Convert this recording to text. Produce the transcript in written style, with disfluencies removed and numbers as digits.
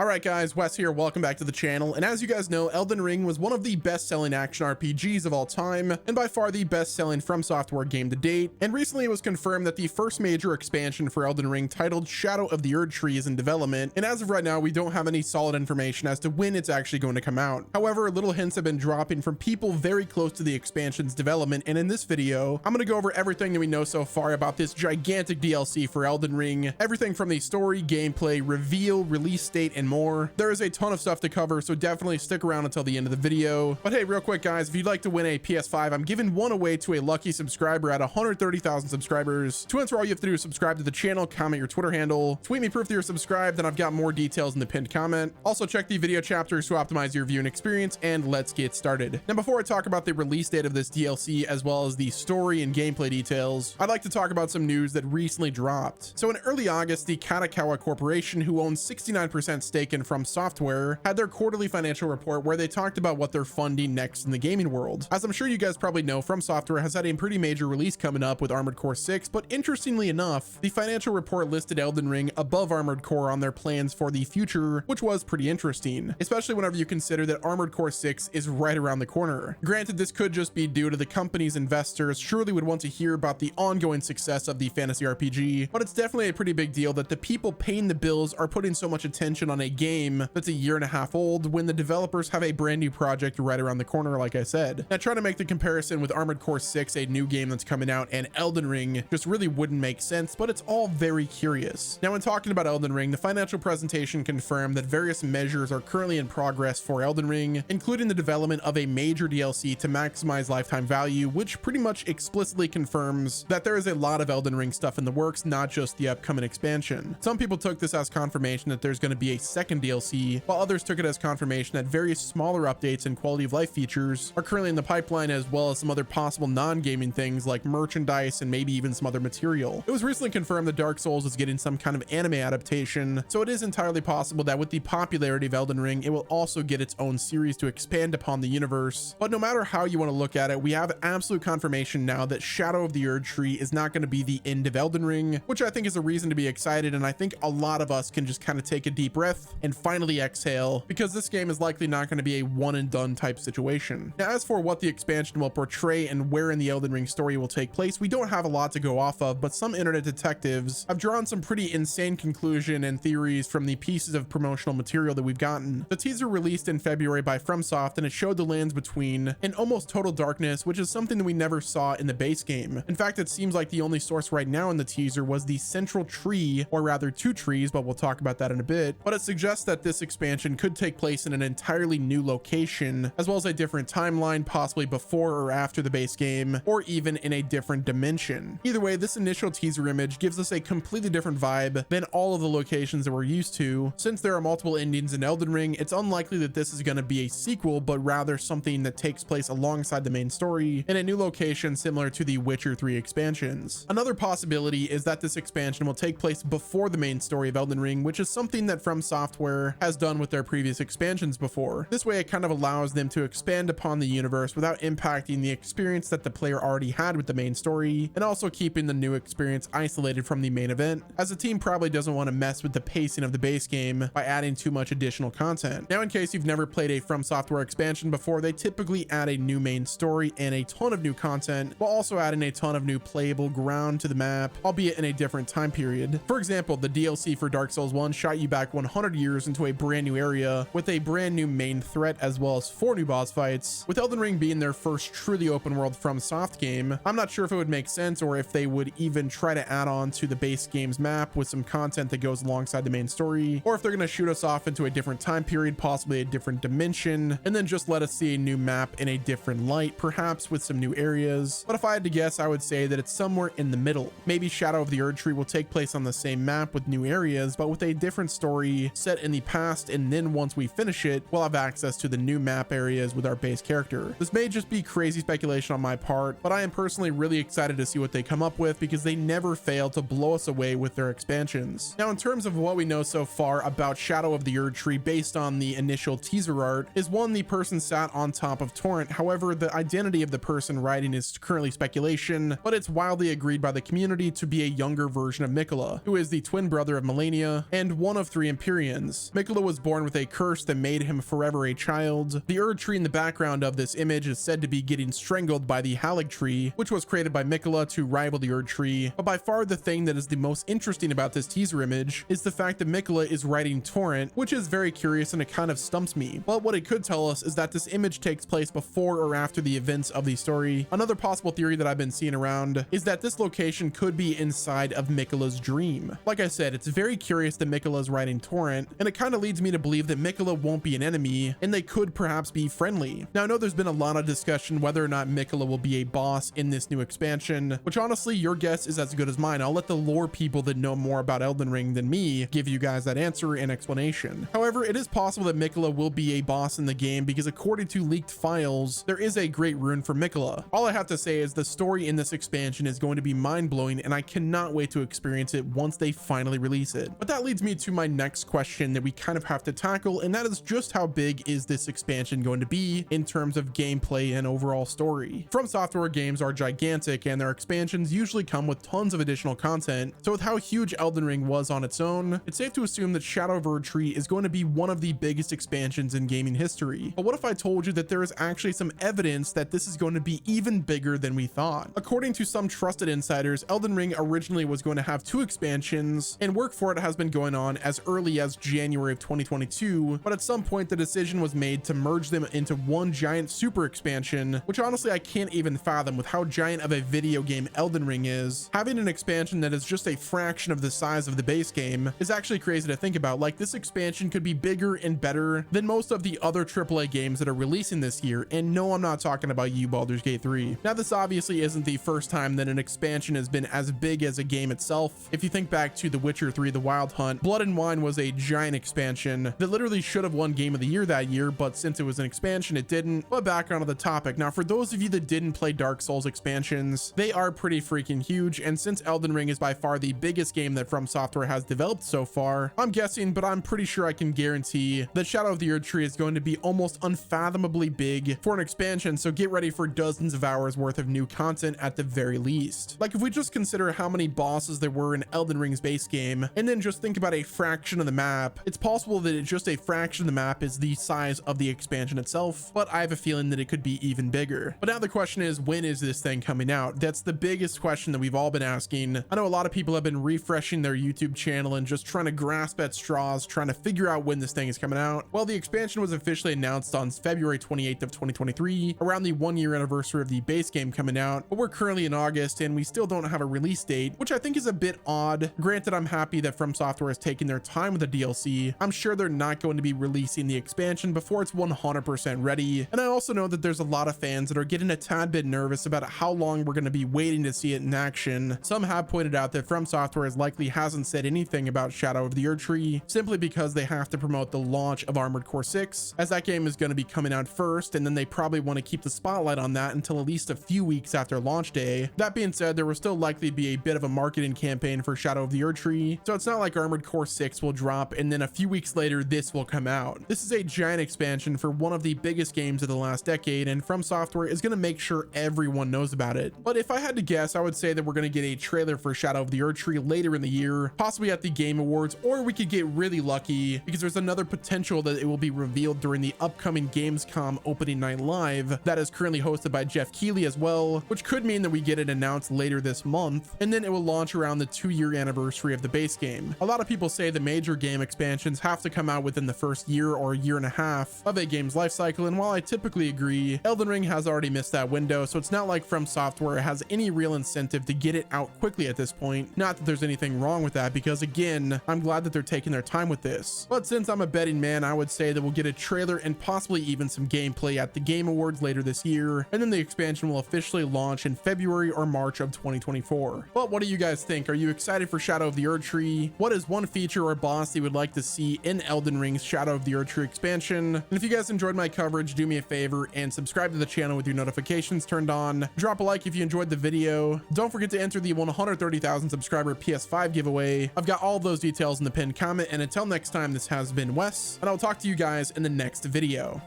Alright guys, Wes here, welcome back to the channel, and as you guys know, Elden Ring was one of the best-selling action RPGs of all time, and by far the best-selling From Software game to date, and recently it was confirmed that the first major expansion for Elden Ring titled Shadow of the Erdtree is in development, and as of right now we don't have any solid information as to when it's actually going to come out. However, little hints have been dropping from people very close to the expansion's development, and in this video, I'm going to go over everything that we know so far about this gigantic DLC for Elden Ring, everything from the story, gameplay, reveal, release date, and more. There is a ton of stuff to cover, so definitely stick around until the end of the video. But hey, real quick guys, if you'd like to win a PS5, I'm giving one away to a lucky subscriber at 130,000 subscribers. To enter, all you have to do is subscribe to the channel, comment your Twitter handle, tweet me proof that you're subscribed, and I've got more details in the pinned comment. Also check the video chapters to optimize your viewing experience, and let's get started. Now before I talk about the release date of this DLC as well as the story and gameplay details, I'd like to talk about some news that recently dropped. So in early August, the Katakawa Corporation, who owns 69% stake in From Software, had their quarterly financial report where they talked about what they're funding next in the gaming world. As I'm sure you guys probably know, From Software has had a pretty major release coming up with Armored Core 6, but interestingly enough, the financial report listed Elden Ring above Armored Core on their plans for the future, which was pretty interesting, especially whenever you consider that Armored Core 6 is right around the corner. Granted, this could just be due to the company's investors surely would want to hear about the ongoing success of the fantasy RPG, but it's definitely a pretty big deal that the people paying the bills are putting so much attention on a game that's a year and a half old when the developers have a brand new project right around the corner, like I said. Now trying to make the comparison with Armored Core 6, a new game that's coming out, and Elden Ring just really wouldn't make sense, but it's all very curious. Now when talking about Elden Ring, the financial presentation confirmed that various measures are currently in progress for Elden Ring, including the development of a major DLC to maximize lifetime value, which pretty much explicitly confirms that there is a lot of Elden Ring stuff in the works, not just the upcoming expansion. Some people took this as confirmation that there's going to be a second DLC, while others took it as confirmation that various smaller updates and quality of life features are currently in the pipeline, as well as some other possible non-gaming things like merchandise and maybe even some other material. It was recently confirmed that Dark Souls is getting some kind of anime adaptation, so it is entirely possible that with the popularity of Elden Ring, it will also get its own series to expand upon the universe. But no matter how you want to look at it, we have absolute confirmation now that Shadow of the Erdtree is not going to be the end of Elden Ring, which I think is a reason to be excited, and I think a lot of us can just kind of take a deep breath and finally exhale, because this game is likely not going to be a one and done type situation. Now as for what the expansion will portray and where in the Elden Ring story will take place, we don't have a lot to go off of, but some internet detectives have drawn some pretty insane conclusion and theories from the pieces of promotional material that we've gotten. The teaser released in February by FromSoft, and it showed the lands between an almost total darkness, which is something that we never saw in the base game. In fact, it seems like the only source right now in the teaser was the central tree, or rather two trees, but we'll talk about that in a bit. But it suggests that this expansion could take place in an entirely new location, as well as a different timeline, possibly before or after the base game, or even in a different dimension. Either way, this initial teaser image gives us a completely different vibe than all of the locations that we're used to. Since there are multiple endings in Elden Ring, it's unlikely that this is going to be a sequel, but rather something that takes place alongside the main story in a new location similar to the Witcher 3 expansions. Another possibility is that this expansion will take place before the main story of Elden Ring, which is something that From Software has done with their previous expansions before. This way it kind of allows them to expand upon the universe without impacting the experience that the player already had with the main story, and also keeping the new experience isolated from the main event, as the team probably doesn't want to mess with the pacing of the base game by adding too much additional content. Now in case you've never played a From Software expansion before, they typically add a new main story and a ton of new content, while also adding a ton of new playable ground to the map, albeit in a different time period. For example, the DLC for Dark Souls 1 shot you back 100 years into a brand new area with a brand new main threat, as well as 4 new boss fights. With Elden Ring being their first truly open world FromSoft game, I'm not sure if it would make sense or if they would even try to add on to the base game's map with some content that goes alongside the main story, or if they're going to shoot us off into a different time period, possibly a different dimension, and then just let us see a new map in a different light, perhaps with some new areas. But if I had to guess, I would say that it's somewhere in the middle. Maybe Shadow of the Erdtree will take place on the same map with new areas, but with a different story set in the past, and then once we finish it, we'll have access to the new map areas with our base character. This may just be crazy speculation on my part, but I am personally really excited to see what they come up with, because they never fail to blow us away with their expansions. Now in terms of what we know so far about Shadow of the Erdtree based on the initial teaser art, is one, the person sat on top of Torrent. However, the identity of the person writing is currently speculation, but it's wildly agreed by the community to be a younger version of Mikola, who is the twin brother of Melania and one of 3 Empyreans experience. Miquella was born with a curse that made him forever a child. The Erdtree in the background of this image is said to be getting strangled by the Tree, which was created by Miquella to rival the Erdtree. But by far the thing that is the most interesting about this teaser image is the fact that Miquella is riding Torrent, which is very curious and it kind of stumps me. But what it could tell us is that this image takes place before or after the events of the story. Another possible theory that I've been seeing around is that this location could be inside of Miquella's dream. Like I said, it's very curious that Miquella is riding Torrent, and it kind of leads me to believe that Miquella won't be an enemy and they could perhaps be friendly. Now I know there's been a lot of discussion whether or not Miquella will be a boss in this new expansion, which honestly your guess is as good as mine. I'll let the lore people that know more about Elden Ring than me give you guys that answer and explanation. However, it is possible that Miquella will be a boss in the game because according to leaked files, there is a great rune for Miquella. All I have to say is the story in this expansion is going to be mind-blowing and I cannot wait to experience it once they finally release it. But that leads me to my next question that we kind of have to tackle, and that is just how big is this expansion going to be in terms of gameplay and overall story. From Software games are gigantic and their expansions usually come with tons of additional content, so with how huge Elden Ring was on its own, it's safe to assume that Shadow of Erdtree is going to be one of the biggest expansions in gaming history. But what if I told you that there is actually some evidence that this is going to be even bigger than we thought? According to some trusted insiders, Elden Ring originally was going to have 2 expansions, and work for it has been going on as early as January of 2022, but at some point the decision was made to merge them into one giant super expansion, which honestly I can't even fathom with how giant of a video game Elden Ring is. Having an expansion that is just a fraction of the size of the base game is actually crazy to think about. Like, this expansion could be bigger and better than most of the other AAA games that are releasing this year, and no, I'm not talking about you, Baldur's Gate 3. Now this obviously isn't the first time that an expansion has been as big as a game itself. If you think back to The Witcher 3 The Wild Hunt, Blood and Wine was a giant expansion that literally should have won Game of the Year that year, but since it was an expansion it didn't. But back onto the topic. Now for those of you that didn't play Dark Souls expansions, they are pretty freaking huge, and since Elden Ring is by far the biggest game that From Software has developed so far, I'm guessing, but I'm pretty sure I can guarantee that Shadow of the Erdtree is going to be almost unfathomably big for an expansion, so get ready for dozens of hours worth of new content at the very least. Like, if we just consider how many bosses there were in Elden Ring's base game and then just think about a fraction of the map, it's possible that it's just a fraction of the map is the size of the expansion itself, but I have a feeling that it could be even bigger. But now the question is, when is this thing coming out? That's the biggest question that we've all been asking. I know a lot of people have been refreshing their YouTube channel and just trying to grasp at straws, trying to figure out when this thing is coming out. Well, the expansion was officially announced on February 28th of 2023, around the 1-year anniversary of the base game coming out, but we're currently in August and we still don't have a release date, which I think is a bit odd. Granted, I'm happy that From Software is taking their time with the DLC. I'm sure they're not going to be releasing the expansion before it's 100% ready, and I also know that there's a lot of fans that are getting a tad bit nervous about how long we're going to be waiting to see it in action. Some have pointed out that From Software likely hasn't said anything about Shadow of the Erdtree simply because they have to promote the launch of Armored Core 6, as that game is going to be coming out first, and then they probably want to keep the spotlight on that until at least a few weeks after launch day. That being said, there will still likely be a bit of a marketing campaign for Shadow of the Erdtree, so it's not like Armored Core 6 will drop and then a few weeks later this will come out. This is a giant expansion for one of the biggest games of the last decade, and From Software is going to make sure everyone knows about it. But if I had to guess, I would say that we're going to get a trailer for Shadow of the Erdtree later in the year, possibly at the Game Awards, or we could get really lucky because there's another potential that it will be revealed during the upcoming Gamescom opening night live that is currently hosted by Jeff Keighley as well, which could mean that we get it announced later this month, and then it will launch around the 2-year anniversary of the base game. A lot of people say the major game expansions have to come out within the first year or year and a half of a game's life cycle, and while I typically agree, Elden Ring has already missed that window, so it's not like From Software has any real incentive to get it out quickly at this point. Not that there's anything wrong with that, because again, I'm glad that they're taking their time with this. But since I'm a betting man, I would say that we'll get a trailer and possibly even some gameplay at the Game Awards later this year, and then the expansion will officially launch in February or March of 2024. But what do you guys think? Are you excited for Shadow of the Erdtree? What is one feature or boss you would like to see in Elden Ring's Shadow of the Erdtree expansion? And if you guys enjoyed my coverage, do me a favor and subscribe to the channel with your notifications turned on. Drop a like if you enjoyed the video. Don't forget to enter the 130,000 subscriber PS5 giveaway. I've got all of those details in the pinned comment, and until next time, this has been Wes, and I'll talk to you guys in the next video.